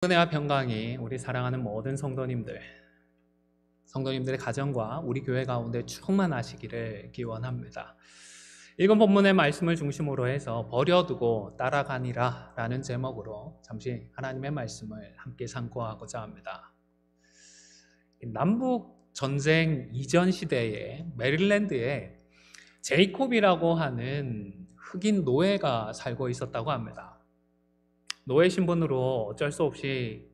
은혜와 평강이 우리 사랑하는 모든 성도님들의 가정과 우리 교회 가운데 충만하시기를 기원합니다. 읽은 본문의 말씀을 중심으로 해서 버려두고 따라가니라 라는 제목으로 잠시 하나님의 말씀을 함께 상고하고자 합니다. 남북 전쟁 이전 시대에 메릴랜드에 제이콥이라고 하는 흑인 노예가 살고 있었다고 합니다. 노예 신분으로 어쩔 수 없이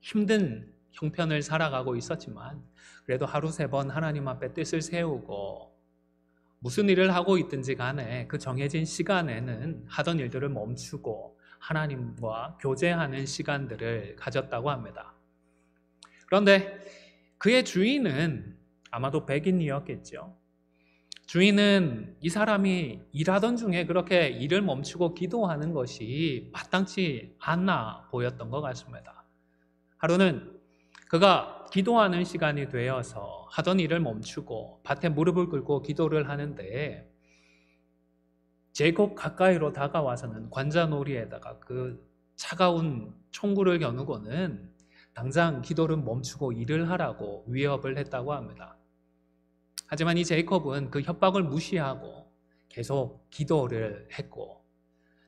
힘든 형편을 살아가고 있었지만 그래도 하루 세 번 하나님 앞에 뜻을 세우고 무슨 일을 하고 있든지 간에 그 정해진 시간에는 하던 일들을 멈추고 하나님과 교제하는 시간들을 가졌다고 합니다. 그런데 그의 주인은 아마도 백인이었겠죠. 주인은 이 사람이 일하던 중에 그렇게 일을 멈추고 기도하는 것이 마땅치 않아 보였던 것 같습니다. 하루는 그가 기도하는 시간이 되어서 하던 일을 멈추고 밭에 무릎을 꿇고 기도를 하는데 제곱 가까이로 다가와서는 관자놀이에다가 그 차가운 총구를 겨누고는 당장 기도를 멈추고 일을 하라고 위협을 했다고 합니다. 하지만 이 제이콥은 그 협박을 무시하고 계속 기도를 했고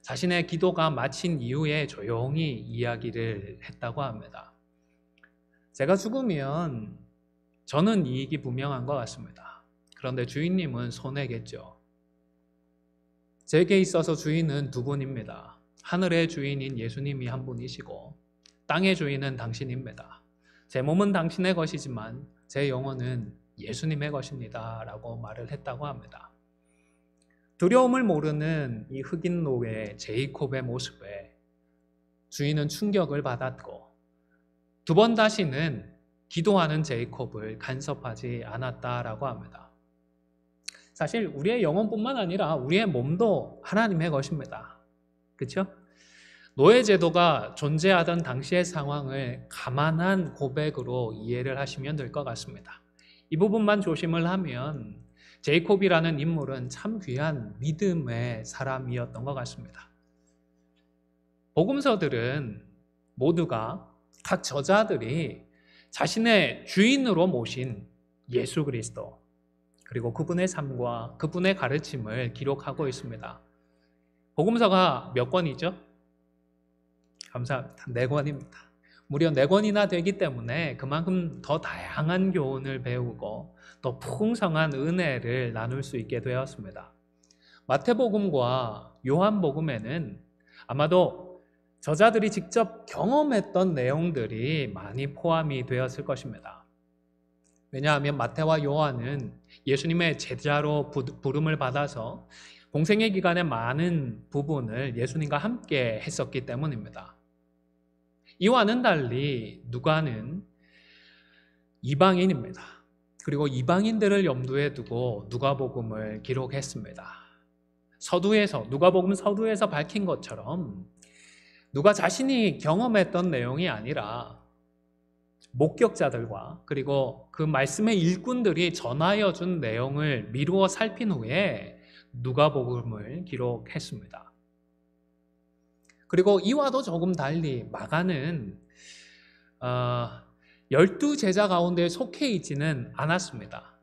자신의 기도가 마친 이후에 조용히 이야기를 했다고 합니다. 제가 죽으면 저는 이익이 분명한 것 같습니다. 그런데 주인님은 손해겠죠. 제게 있어서 주인은 두 분입니다. 하늘의 주인인 예수님이 한 분이시고 땅의 주인은 당신입니다. 제 몸은 당신의 것이지만 제 영혼은 예수님의 것입니다 라고 말을 했다고 합니다. 두려움을 모르는 이 흑인 노예 제이콥의 모습에 주인은 충격을 받았고 두 번 다시는 기도하는 제이콥을 간섭하지 않았다라고 합니다. 사실 우리의 영혼뿐만 아니라 우리의 몸도 하나님의 것입니다. 그렇죠? 노예 제도가 존재하던 당시의 상황을 감안한 고백으로 이해를 하시면 될 것 같습니다. 이 부분만 조심을 하면 제이콥이라는 인물은 참 귀한 믿음의 사람이었던 것 같습니다. 복음서들은 모두가 각 저자들이 자신의 주인으로 모신 예수 그리스도 그리고 그분의 삶과 그분의 가르침을 기록하고 있습니다. 복음서가 몇 권이죠? 감사합니다. 4권입니다. 무려 4권이나 되기 때문에 그만큼 더 다양한 교훈을 배우고 또 풍성한 은혜를 나눌 수 있게 되었습니다. 마태복음과 요한복음에는 아마도 저자들이 직접 경험했던 내용들이 많이 포함이 되었을 것입니다. 왜냐하면 마태와 요한은 예수님의 제자로 부름을 받아서 공생의 기간에 많은 부분을 예수님과 함께 했었기 때문입니다. 이와는 달리 누가는 이방인입니다. 그리고 이방인들을 염두에 두고 누가복음을 기록했습니다. 누가복음 서두에서 밝힌 것처럼 누가 자신이 경험했던 내용이 아니라 목격자들과 그리고 그 말씀의 일꾼들이 전하여 준 내용을 미루어 살핀 후에 누가복음을 기록했습니다. 그리고 이와도 조금 달리 마가는 12제자 가운데 속해 있지는 않았습니다.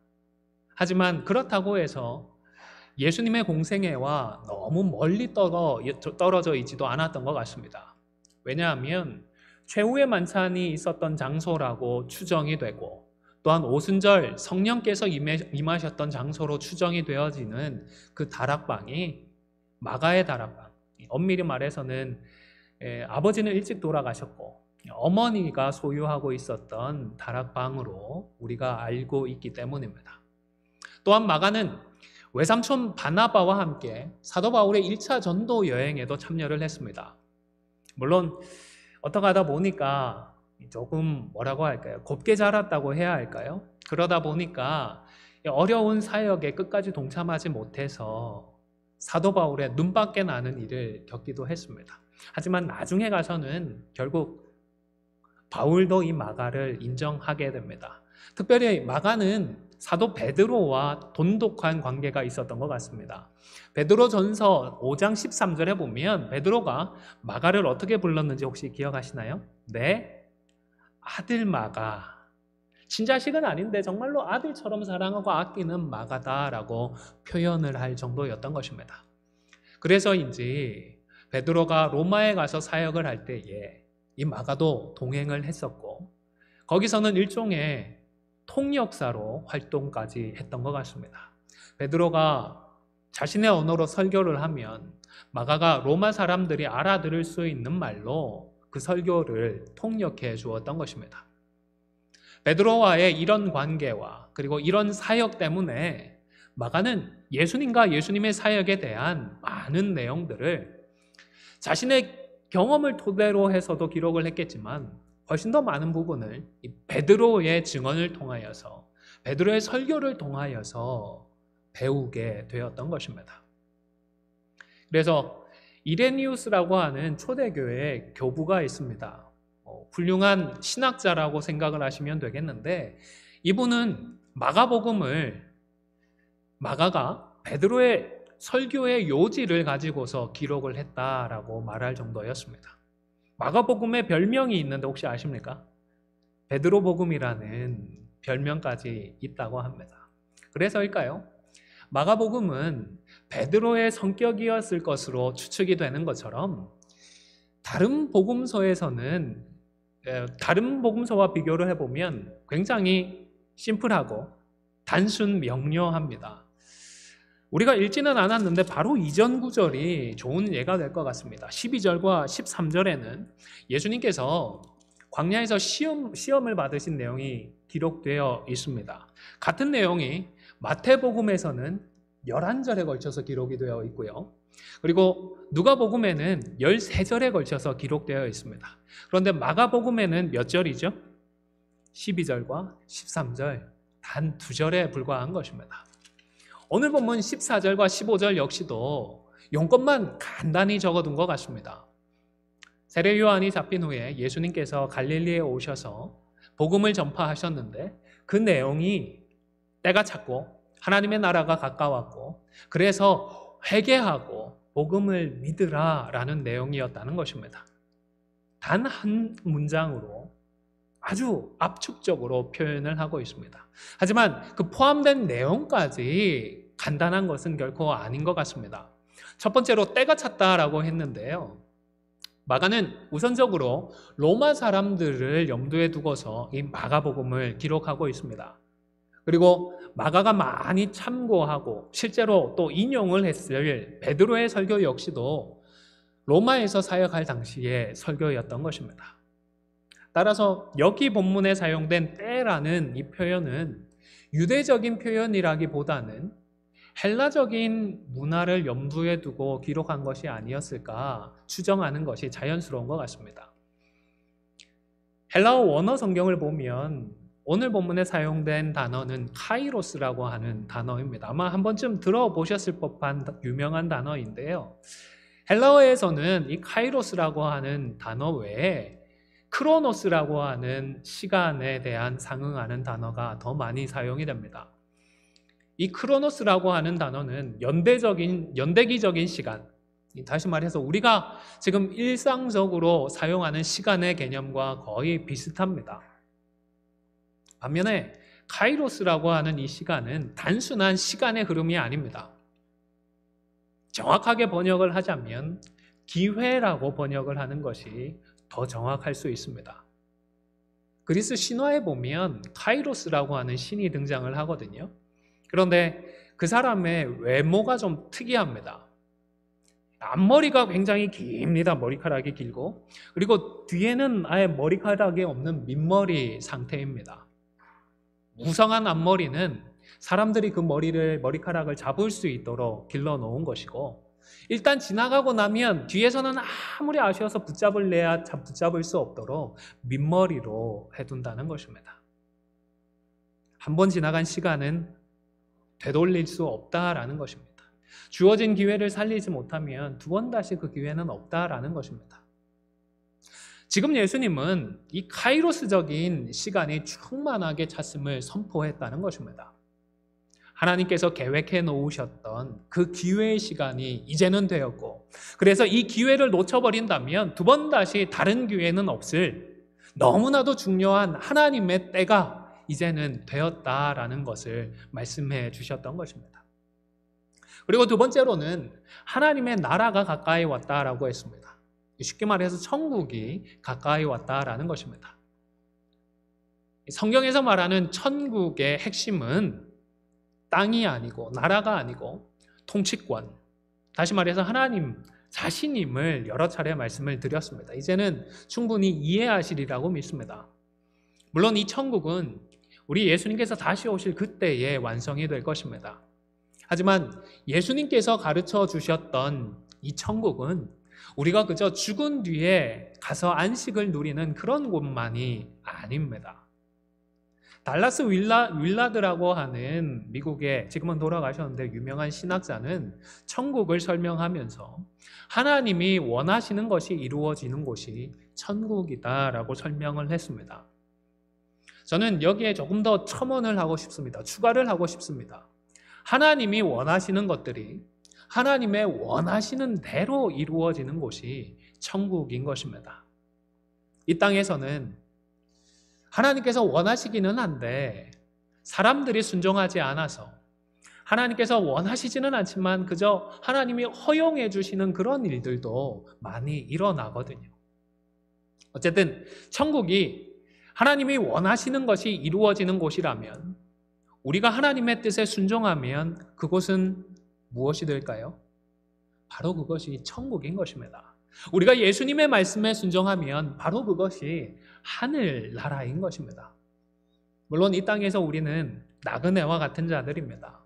하지만 그렇다고 해서 예수님의 공생애와 너무 멀리 떨어져 있지도 않았던 것 같습니다. 왜냐하면 최후의 만찬이 있었던 장소라고 추정이 되고 또한 오순절 성령께서 임하셨던 장소로 추정이 되어지는 그 다락방이 마가의 다락방, 엄밀히 말해서는 아버지는 일찍 돌아가셨고 어머니가 소유하고 있었던 다락방으로 우리가 알고 있기 때문입니다. 또한 마가는 외삼촌 바나바와 함께 사도 바울의 1차 전도 여행에도 참여를 했습니다. 물론 어떻게 하다 보니까 조금 뭐라고 할까요? 곱게 자랐다고 해야 할까요? 그러다 보니까 어려운 사역에 끝까지 동참하지 못해서 사도 바울의 눈밖에 나는 일을 겪기도 했습니다. 하지만 나중에 가서는 결국 바울도 이 마가를 인정하게 됩니다. 특별히 마가는 사도 베드로와 돈독한 관계가 있었던 것 같습니다. 베드로전서 5장 13절에 보면 베드로가 마가를 어떻게 불렀는지 혹시 기억하시나요? 내 아들 마가, 친자식은 아닌데 정말로 아들처럼 사랑하고 아끼는 마가다라고 표현을 할 정도였던 것입니다. 그래서인지 베드로가 로마에 가서 사역을 할 때에 이 마가도 동행을 했었고, 거기서는 일종의 통역사로 활동까지 했던 것 같습니다. 베드로가 자신의 언어로 설교를 하면 마가가 로마 사람들이 알아들을 수 있는 말로 그 설교를 통역해 주었던 것입니다. 베드로와의 이런 관계와 그리고 이런 사역 때문에 마가는 예수님과 예수님의 사역에 대한 많은 내용들을 자신의 경험을 토대로 해서도 기록을 했겠지만, 훨씬 더 많은 부분을 이 베드로의 증언을 통하여서, 베드로의 설교를 통하여서 배우게 되었던 것입니다. 그래서 이레니우스라고 하는 초대교회의 교부가 있습니다. 훌륭한 신학자라고 생각을 하시면 되겠는데, 이분은 마가복음을 마가가 베드로의 설교의 요지를 가지고서 기록을 했다라고 말할 정도였습니다. 마가복음에 별명이 있는데 혹시 아십니까? 베드로복음이라는 별명까지 있다고 합니다. 그래서일까요? 마가복음은 베드로의 성격이었을 것으로 추측이 되는 것처럼 다른 복음서와 비교를 해보면 굉장히 심플하고 단순 명료합니다. 우리가 읽지는 않았는데 바로 이전 구절이 좋은 예가 될 것 같습니다. 12절과 13절에는 예수님께서 광야에서 시험을 받으신 내용이 기록되어 있습니다. 같은 내용이 마태복음에서는 11절에 걸쳐서 기록이 되어 있고요. 그리고 누가복음에는 13절에 걸쳐서 기록되어 있습니다. 그런데 마가복음에는 몇 절이죠? 12절과 13절, 단 2절에 불과한 것입니다. 오늘 본문 14절과 15절 역시도 용건만 간단히 적어둔 것 같습니다. 세례 요한이 잡힌 후에 예수님께서 갈릴리에 오셔서 복음을 전파하셨는데, 그 내용이 때가 찼고 하나님의 나라가 가까웠고 그래서 회개하고 복음을 믿으라라는 내용이었다는 것입니다. 단 한 문장으로 아주 압축적으로 표현을 하고 있습니다. 하지만 그 포함된 내용까지 간단한 것은 결코 아닌 것 같습니다. 첫 번째로 때가 찼다라고 했는데요. 마가는 우선적으로 로마 사람들을 염두에 두고서 이 마가복음을 기록하고 있습니다. 그리고 마가가 많이 참고하고 실제로 또 인용을 했을 베드로의 설교 역시도 로마에서 사역할 당시의 설교였던 것입니다. 따라서 여기 본문에 사용된 때라는 이 표현은 유대적인 표현이라기보다는 헬라적인 문화를 염두에 두고 기록한 것이 아니었을까 추정하는 것이 자연스러운 것 같습니다. 헬라어 원어 성경을 보면 오늘 본문에 사용된 단어는 카이로스라고 하는 단어입니다. 아마 한 번쯤 들어보셨을 법한 유명한 단어인데요. 헬라어에서는 이 카이로스라고 하는 단어 외에 크로노스라고 하는 시간에 대한 상응하는 단어가 더 많이 사용이 됩니다. 이 크로노스라고 하는 단어는 연대기적인 시간, 다시 말해서 우리가 지금 일상적으로 사용하는 시간의 개념과 거의 비슷합니다. 반면에 카이로스라고 하는 이 시간은 단순한 시간의 흐름이 아닙니다. 정확하게 번역을 하자면 기회라고 번역을 하는 것이 더 정확할 수 있습니다. 그리스 신화에 보면 카이로스라고 하는 신이 등장을 하거든요. 그런데 그 사람의 외모가 좀 특이합니다. 앞머리가 굉장히 깁니다. 머리카락이 길고, 그리고 뒤에는 아예 머리카락이 없는 민머리 상태입니다. 무성한 앞머리는 사람들이 그 머리카락을 잡을 수 있도록 길러 놓은 것이고, 일단 지나가고 나면 뒤에서는 아무리 아쉬워서 붙잡을래야 붙잡을 수 없도록 민머리로 해둔다는 것입니다. 한 번 지나간 시간은 되돌릴 수 없다라는 것입니다. 주어진 기회를 살리지 못하면 두 번 다시 그 기회는 없다라는 것입니다. 지금 예수님은 이 카이로스적인 시간이 충만하게 찼음을 선포했다는 것입니다. 하나님께서 계획해 놓으셨던 그 기회의 시간이 이제는 되었고, 그래서 이 기회를 놓쳐버린다면 두 번 다시 다른 기회는 없을 너무나도 중요한 하나님의 때가 이제는 되었다라는 것을 말씀해 주셨던 것입니다. 그리고 두 번째로는 하나님의 나라가 가까이 왔다라고 했습니다. 쉽게 말해서 천국이 가까이 왔다라는 것입니다. 성경에서 말하는 천국의 핵심은 땅이 아니고 나라가 아니고 통치권, 다시 말해서 하나님 자신임을 여러 차례 말씀을 드렸습니다. 이제는 충분히 이해하시리라고 믿습니다. 물론 이 천국은 우리 예수님께서 다시 오실 그때에 완성이 될 것입니다. 하지만 예수님께서 가르쳐 주셨던 이 천국은 우리가 그저 죽은 뒤에 가서 안식을 누리는 그런 곳만이 아닙니다. 달라스 윌라드라고 하는 미국의 지금은 돌아가셨는데 유명한 신학자는 천국을 설명하면서 하나님이 원하시는 것이 이루어지는 곳이 천국이다라고 설명을 했습니다. 저는 여기에 조금 더 첨언을 하고 싶습니다. 추가를 하고 싶습니다. 하나님이 원하시는 것들이 하나님의 원하시는 대로 이루어지는 곳이 천국인 것입니다. 이 땅에서는 하나님께서 원하시기는 한데 사람들이 순종하지 않아서 하나님께서 원하시지는 않지만 그저 하나님이 허용해 주시는 그런 일들도 많이 일어나거든요. 어쨌든 천국이 하나님이 원하시는 것이 이루어지는 곳이라면 우리가 하나님의 뜻에 순종하면 그곳은 무엇이 될까요? 바로 그것이 천국인 것입니다. 우리가 예수님의 말씀에 순종하면 바로 그것이 하늘나라인 것입니다. 물론 이 땅에서 우리는 나그네와 같은 자들입니다.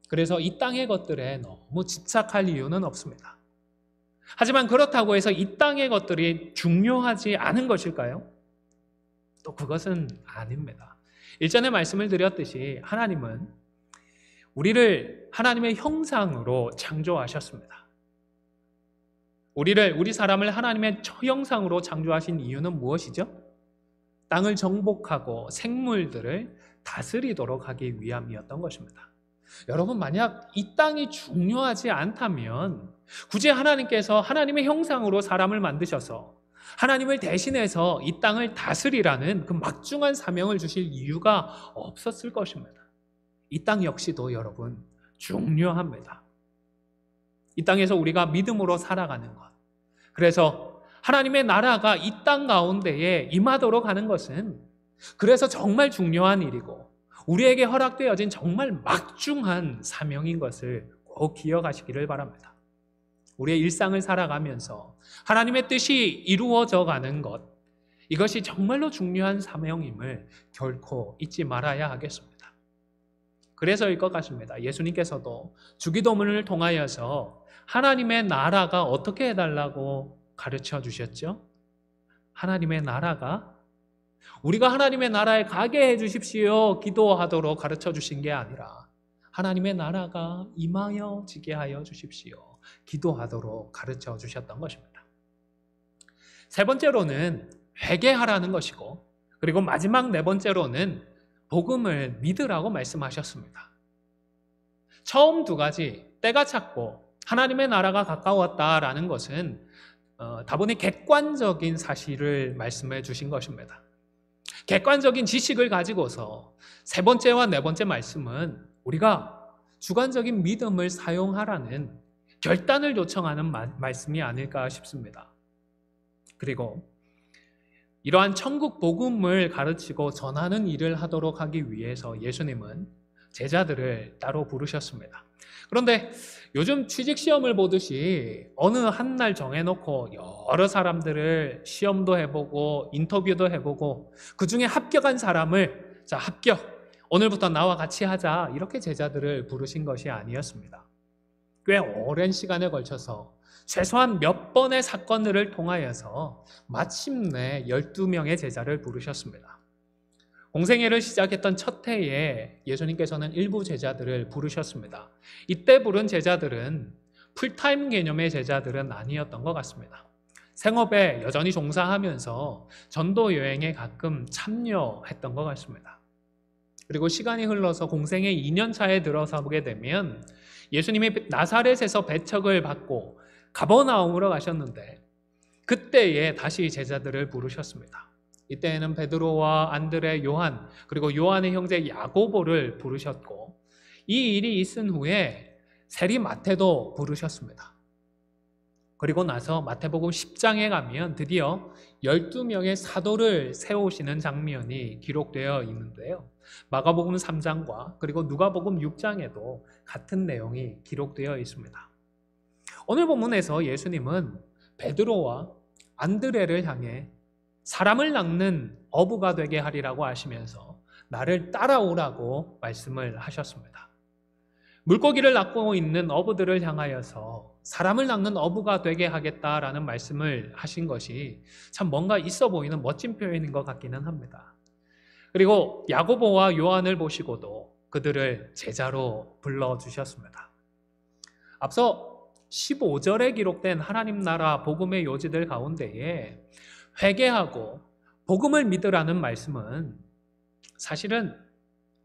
그래서 이 땅의 것들에 너무 집착할 이유는 없습니다. 하지만 그렇다고 해서 이 땅의 것들이 중요하지 않은 것일까요? 또 그것은 아닙니다. 일전에 말씀을 드렸듯이 하나님은 우리를 하나님의 형상으로 창조하셨습니다. 우리 사람을 하나님의 형상으로 창조하신 이유는 무엇이죠? 땅을 정복하고 생물들을 다스리도록 하기 위함이었던 것입니다. 여러분, 만약 이 땅이 중요하지 않다면 굳이 하나님께서 하나님의 형상으로 사람을 만드셔서 하나님을 대신해서 이 땅을 다스리라는 그 막중한 사명을 주실 이유가 없었을 것입니다. 이 땅 역시도 여러분 중요합니다. 이 땅에서 우리가 믿음으로 살아가는 것, 그래서 하나님의 나라가 이 땅 가운데에 임하도록 하는 것은 그래서 정말 중요한 일이고 우리에게 허락되어진 정말 막중한 사명인 것을 꼭 기억하시기를 바랍니다. 우리의 일상을 살아가면서 하나님의 뜻이 이루어져 가는 것, 이것이 정말로 중요한 사명임을 결코 잊지 말아야 하겠습니다. 그래서일 것 같습니다. 예수님께서도 주기도문을 통하여서 하나님의 나라가 어떻게 해달라고 가르쳐 주셨죠? 하나님의 나라가 우리가 하나님의 나라에 가게 해주십시오 기도하도록 가르쳐 주신 게 아니라 하나님의 나라가 임하여지게 하여 주십시오 기도하도록 가르쳐 주셨던 것입니다. 세 번째로는 회개하라는 것이고, 그리고 마지막 네 번째로는 복음을 믿으라고 말씀하셨습니다. 처음 두 가지, 때가 찼고 하나님의 나라가 가까웠다라는 것은 다분히 객관적인 사실을 말씀해 주신 것입니다. 객관적인 지식을 가지고서 세 번째와 네 번째 말씀은 우리가 주관적인 믿음을 사용하라는 결단을 요청하는 말씀이 아닐까 싶습니다. 그리고 이러한 천국 복음을 가르치고 전하는 일을 하도록 하기 위해서 예수님은 제자들을 따로 부르셨습니다. 그런데 요즘 취직시험을 보듯이 어느 한 날 정해놓고 여러 사람들을 시험도 해보고 인터뷰도 해보고 그 중에 합격한 사람을 자, 합격! 오늘부터 나와 같이 하자, 이렇게 제자들을 부르신 것이 아니었습니다. 꽤 오랜 시간에 걸쳐서 최소한 몇 번의 사건들을 통하여서 마침내 12명의 제자를 부르셨습니다. 공생애를 시작했던 첫 해에 예수님께서는 일부 제자들을 부르셨습니다. 이때 부른 제자들은 풀타임 개념의 제자들은 아니었던 것 같습니다. 생업에 여전히 종사하면서 전도 여행에 가끔 참여했던 것 같습니다. 그리고 시간이 흘러서 공생애 2년 차에 들어서 보게 되면 예수님이 나사렛에서 배척을 받고 가버나움으로 가셨는데 그때에 다시 제자들을 부르셨습니다. 이때에는 베드로와 안드레, 요한, 그리고 요한의 형제 야고보를 부르셨고, 이 일이 있은 후에 세리 마태도 부르셨습니다. 그리고 나서 마태복음 10장에 가면 드디어 12명의 사도를 세우시는 장면이 기록되어 있는데요. 마가복음 3장과 그리고 누가복음 6장에도 같은 내용이 기록되어 있습니다. 오늘 본문에서 예수님은 베드로와 안드레를 향해 사람을 낚는 어부가 되게 하리라고 하시면서 나를 따라오라고 말씀을 하셨습니다. 물고기를 낚고 있는 어부들을 향하여서 사람을 낚는 어부가 되게 하겠다라는 말씀을 하신 것이 참 뭔가 있어 보이는 멋진 표현인 것 같기는 합니다. 그리고 야고보와 요한을 보시고도 그들을 제자로 불러주셨습니다. 앞서 15절에 기록된 하나님 나라 복음의 요지들 가운데에 회개하고 복음을 믿으라는 말씀은 사실은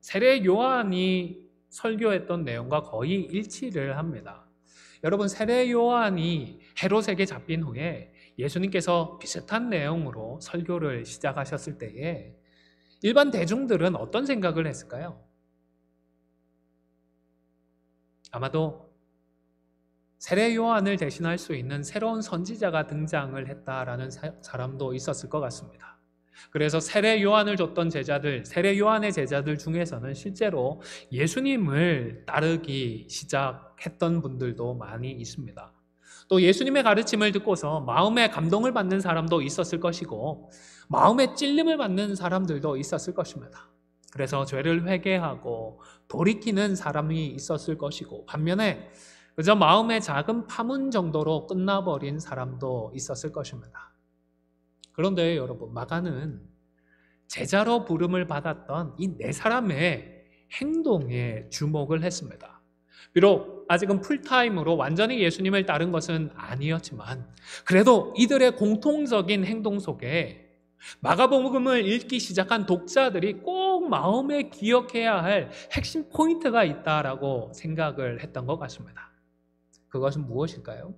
세례 요한이 설교했던 내용과 거의 일치를 합니다. 여러분, 세례 요한이 헤롯에게 잡힌 후에 예수님께서 비슷한 내용으로 설교를 시작하셨을 때에 일반 대중들은 어떤 생각을 했을까요? 아마도 세례 요한을 대신할 수 있는 새로운 선지자가 등장을 했다라는 사람도 있었을 것 같습니다. 그래서 세례 요한을 줬던 제자들, 세례 요한의 제자들 중에서는 실제로 예수님을 따르기 시작했던 분들도 많이 있습니다. 또 예수님의 가르침을 듣고서 마음에 감동을 받는 사람도 있었을 것이고 마음에 찔림을 받는 사람들도 있었을 것입니다. 그래서 죄를 회개하고 돌이키는 사람이 있었을 것이고 반면에 그저 마음의 작은 파문 정도로 끝나버린 사람도 있었을 것입니다. 그런데 여러분, 마가는 제자로 부름을 받았던 이 네 사람의 행동에 주목을 했습니다. 비록 아직은 풀타임으로 완전히 예수님을 따른 것은 아니었지만 그래도 이들의 공통적인 행동 속에 마가복음을 읽기 시작한 독자들이 꼭 마음에 기억해야 할 핵심 포인트가 있다라고 생각을 했던 것 같습니다. 그것은 무엇일까요?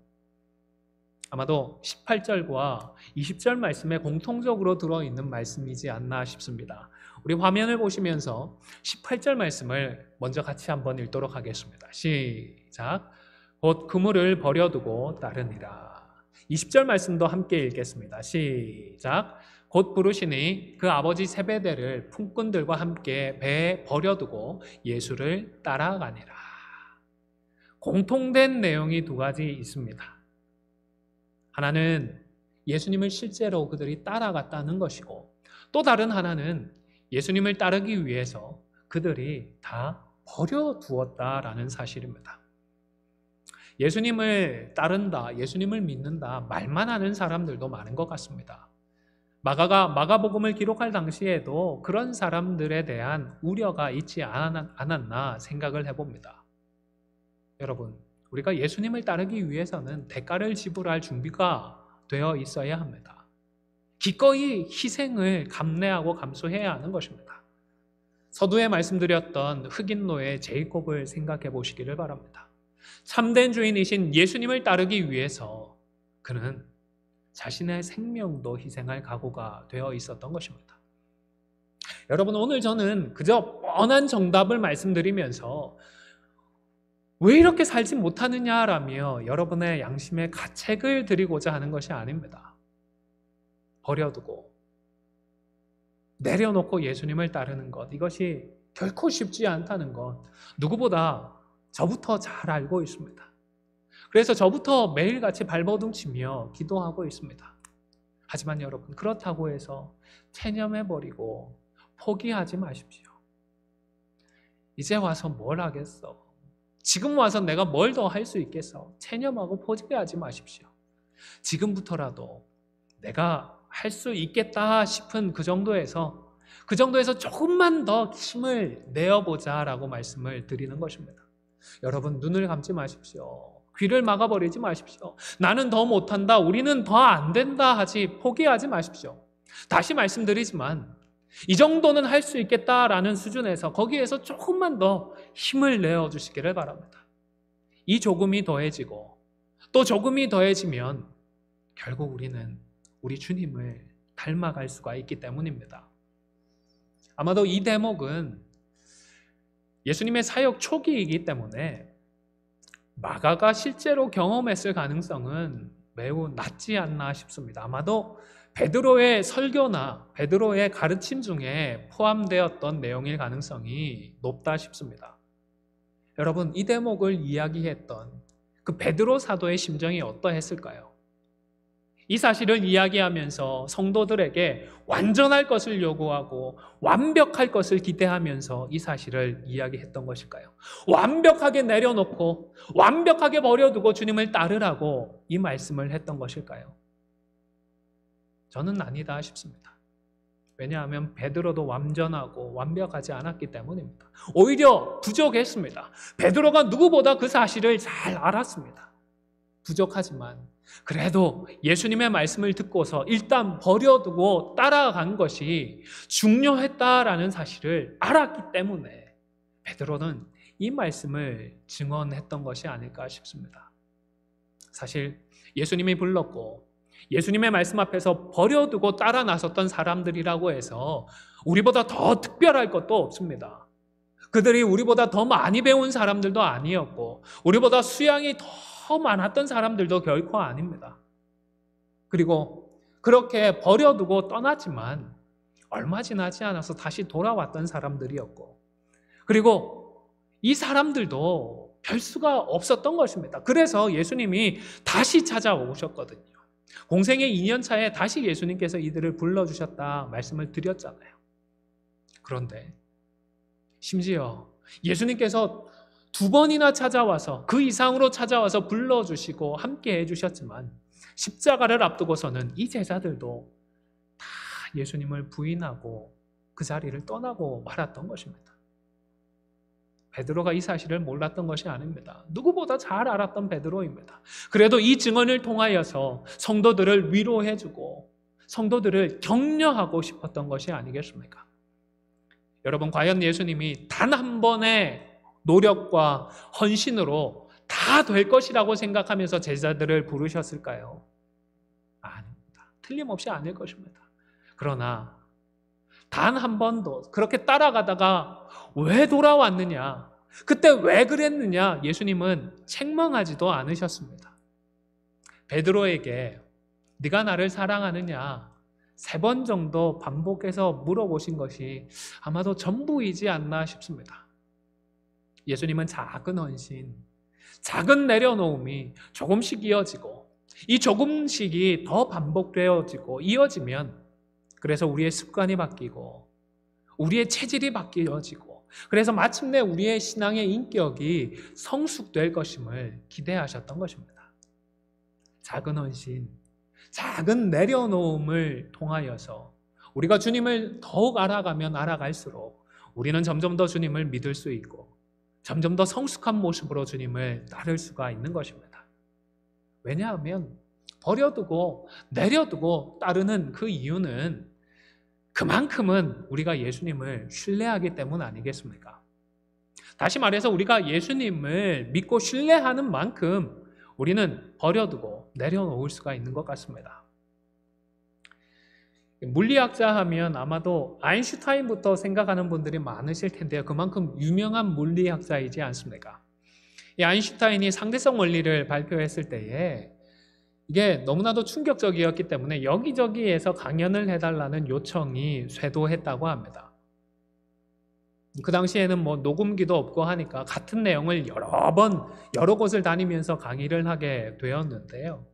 아마도 18절과 20절 말씀에 공통적으로 들어있는 말씀이지 않나 싶습니다. 우리 화면을 보시면서 18절 말씀을 먼저 같이 한번 읽도록 하겠습니다. 시작. 곧 그물을 버려두고 따르니라. 20절 말씀도 함께 읽겠습니다. 시작. 곧 부르시니 그 아버지 세베대를 품꾼들과 함께 배에 버려두고 예수를 따라가니라. 공통된 내용이 두 가지 있습니다. 하나는 예수님을 실제로 그들이 따라갔다는 것이고 또 다른 하나는 예수님을 따르기 위해서 그들이 다 버려두었다라는 사실입니다. 예수님을 따른다, 예수님을 믿는다 말만 하는 사람들도 많은 것 같습니다. 마가가 마가복음을 기록할 당시에도 그런 사람들에 대한 우려가 있지 않았나 생각을 해봅니다. 여러분, 우리가 예수님을 따르기 위해서는 대가를 지불할 준비가 되어 있어야 합니다. 기꺼이 희생을 감내하고 감수해야 하는 것입니다. 서두에 말씀드렸던 흑인노예 제이콥을 생각해 보시기를 바랍니다. 참된 주인이신 예수님을 따르기 위해서 그는 자신의 생명도 희생할 각오가 되어 있었던 것입니다. 여러분, 오늘 저는 그저 뻔한 정답을 말씀드리면서 왜 이렇게 살지 못하느냐라며 여러분의 양심에 가책을 드리고자 하는 것이 아닙니다. 버려두고 내려놓고 예수님을 따르는 것, 이것이 결코 쉽지 않다는 것 누구보다 저부터 잘 알고 있습니다. 그래서 저부터 매일같이 발버둥치며 기도하고 있습니다. 하지만 여러분, 그렇다고 해서 체념해버리고 포기하지 마십시오. 이제 와서 뭘 하겠어? 지금 와서 내가 뭘 더 할 수 있겠어? 체념하고 포기하지 마십시오. 지금부터라도 내가 할 수 있겠다 싶은 그 정도에서 조금만 더 힘을 내어보자라고 말씀을 드리는 것입니다. 여러분, 눈을 감지 마십시오. 귀를 막아버리지 마십시오. 나는 더 못한다, 우리는 더 안 된다 하지 포기하지 마십시오. 다시 말씀드리지만 이 정도는 할 수 있겠다라는 수준에서 거기에서 조금만 더 힘을 내어주시기를 바랍니다. 이 조금이 더해지고 또 조금이 더해지면 결국 우리는 우리 주님을 닮아갈 수가 있기 때문입니다. 아마도 이 대목은 예수님의 사역 초기이기 때문에 마가가 실제로 경험했을 가능성은 매우 낮지 않나 싶습니다. 아마도 베드로의 설교나 베드로의 가르침 중에 포함되었던 내용일 가능성이 높다 싶습니다. 여러분, 이 대목을 이야기했던 그 베드로 사도의 심정이 어떠했을까요? 이 사실을 이야기하면서 성도들에게 완전할 것을 요구하고 완벽할 것을 기대하면서 이 사실을 이야기했던 것일까요? 완벽하게 내려놓고 완벽하게 버려두고 주님을 따르라고 이 말씀을 했던 것일까요? 저는 아니다 싶습니다. 왜냐하면 베드로도 완전하고 완벽하지 않았기 때문입니다. 오히려 부족했습니다. 베드로가 누구보다 그 사실을 잘 알았습니다. 부족하지만 그래도 예수님의 말씀을 듣고서 일단 버려두고 따라간 것이 중요했다라는 사실을 알았기 때문에 베드로는 이 말씀을 증언했던 것이 아닐까 싶습니다. 사실 예수님이 불렀고 예수님의 말씀 앞에서 버려두고 따라 나섰던 사람들이라고 해서 우리보다 더 특별할 것도 없습니다. 그들이 우리보다 더 많이 배운 사람들도 아니었고 우리보다 수양이 더 많았던 사람들도 결코 아닙니다. 그리고 그렇게 버려두고 떠났지만 얼마 지나지 않아서 다시 돌아왔던 사람들이었고 그리고 이 사람들도 별 수가 없었던 것입니다. 그래서 예수님이 다시 찾아오셨거든요. 공생의 2년 차에 다시 예수님께서 이들을 불러주셨다 말씀을 드렸잖아요. 그런데 심지어 예수님께서 2번이나 찾아와서 그 이상으로 찾아와서 불러주시고 함께 해주셨지만 십자가를 앞두고서는 이 제자들도 다 예수님을 부인하고 그 자리를 떠나고 말았던 것입니다. 베드로가 이 사실을 몰랐던 것이 아닙니다. 누구보다 잘 알았던 베드로입니다. 그래도 이 증언을 통하여서 성도들을 위로해주고 성도들을 격려하고 싶었던 것이 아니겠습니까? 여러분, 과연 예수님이 단 한 번의 노력과 헌신으로 다 될 것이라고 생각하면서 제자들을 부르셨을까요? 아닙니다. 틀림없이 아닐 것입니다. 그러나 단 한 번도 그렇게 따라가다가 왜 돌아왔느냐, 그때 왜 그랬느냐 예수님은 책망하지도 않으셨습니다. 베드로에게 네가 나를 사랑하느냐 3번 정도 반복해서 물어보신 것이 아마도 전부이지 않나 싶습니다. 예수님은 작은 헌신, 작은 내려놓음이 조금씩 이어지고 이 조금씩이 더 반복되어지고 이어지면 그래서 우리의 습관이 바뀌고 우리의 체질이 바뀌어지고 그래서 마침내 우리의 신앙의 인격이 성숙될 것임을 기대하셨던 것입니다. 작은 헌신, 작은 내려놓음을 통하여서 우리가 주님을 더욱 알아가면 알아갈수록 우리는 점점 더 주님을 믿을 수 있고 점점 더 성숙한 모습으로 주님을 따를 수가 있는 것입니다. 왜냐하면 버려두고 내려두고 따르는 그 이유는 그만큼은 우리가 예수님을 신뢰하기 때문 아니겠습니까? 다시 말해서 우리가 예수님을 믿고 신뢰하는 만큼 우리는 버려두고 내려놓을 수가 있는 것 같습니다. 물리학자 하면 아마도 아인슈타인부터 생각하는 분들이 많으실 텐데요. 그만큼 유명한 물리학자이지 않습니까? 이 아인슈타인이 상대성 원리를 발표했을 때에 이게 너무나도 충격적이었기 때문에 여기저기에서 강연을 해달라는 요청이 쇄도했다고 합니다. 그 당시에는 뭐 녹음기도 없고 하니까 같은 내용을 여러 곳을 다니면서 강의를 하게 되었는데요.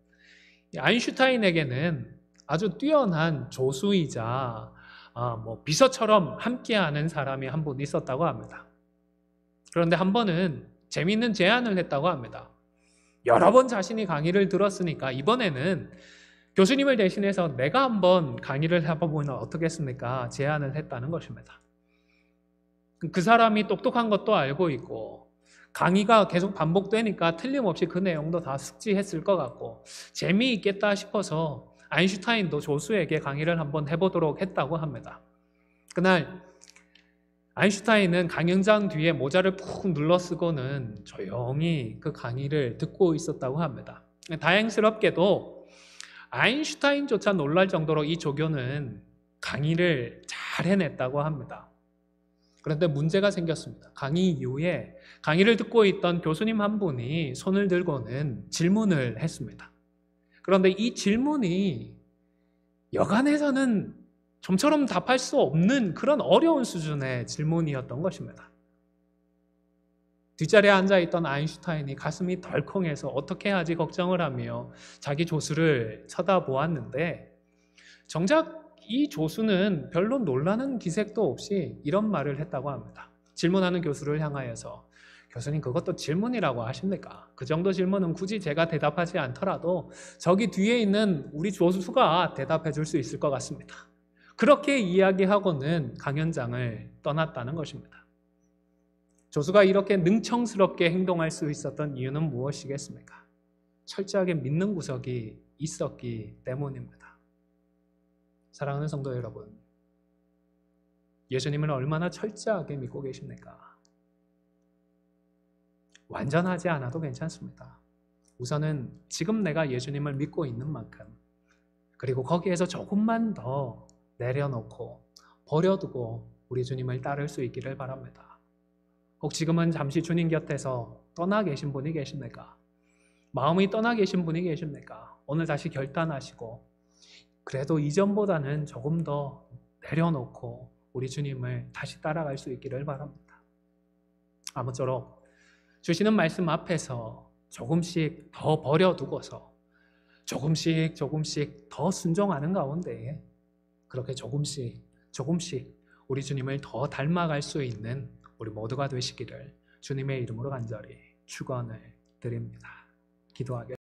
아인슈타인에게는 아주 뛰어난 조수이자 비서처럼 함께하는 사람이 한 분 있었다고 합니다. 그런데 한 번은 재미있는 제안을 했다고 합니다. 여러 번 자신이 강의를 들었으니까 이번에는 교수님을 대신해서 내가 한번 강의를 해보면 어떻겠습니까? 제안을 했다는 것입니다. 그 사람이 똑똑한 것도 알고 있고 강의가 계속 반복되니까 틀림없이 그 내용도 다 숙지했을 것 같고 재미있겠다 싶어서 아인슈타인도 조수에게 강의를 한번 해보도록 했다고 합니다. 그날 아인슈타인은 강연장 뒤에 모자를 푹 눌러쓰고는 조용히 그 강의를 듣고 있었다고 합니다. 다행스럽게도 아인슈타인조차 놀랄 정도로 이 조교는 강의를 잘 해냈다고 합니다. 그런데 문제가 생겼습니다. 강의 이후에 강의를 듣고 있던 교수님 한 분이 손을 들고는 질문을 했습니다. 그런데 이 질문이 여간해서는 좀처럼 답할 수 없는 그런 어려운 수준의 질문이었던 것입니다. 뒷자리에 앉아있던 아인슈타인이 가슴이 덜컹해서 어떻게 해야지 걱정을 하며 자기 조수를 쳐다보았는데, 정작 이 조수는 별로 놀라는 기색도 없이 이런 말을 했다고 합니다. 질문하는 교수를 향하여서, 교수님, 그것도 질문이라고 하십니까? 그 정도 질문은 굳이 제가 대답하지 않더라도 저기 뒤에 있는 우리 조수가 대답해 줄 수 있을 것 같습니다. 그렇게 이야기하고는 강연장을 떠났다는 것입니다. 조수가 이렇게 능청스럽게 행동할 수 있었던 이유는 무엇이겠습니까? 철저하게 믿는 구석이 있었기 때문입니다. 사랑하는 성도 여러분, 예수님을 얼마나 철저하게 믿고 계십니까? 완전하지 않아도 괜찮습니다. 우선은 지금 내가 예수님을 믿고 있는 만큼, 그리고 거기에서 조금만 더 내려놓고 버려두고 우리 주님을 따를 수 있기를 바랍니다. 혹 지금은 잠시 주님 곁에서 떠나 계신 분이 계십니까? 마음이 떠나 계신 분이 계십니까? 오늘 다시 결단하시고 그래도 이전보다는 조금 더 내려놓고 우리 주님을 다시 따라갈 수 있기를 바랍니다. 아무쪼록 주시는 말씀 앞에서 조금씩 더 버려두고서 조금씩 더 순종하는 가운데 그렇게 조금씩 우리 주님을 더 닮아갈 수 있는 우리 모두가 되시기를 주님의 이름으로 간절히 축원을 드립니다. 기도하겠습니다.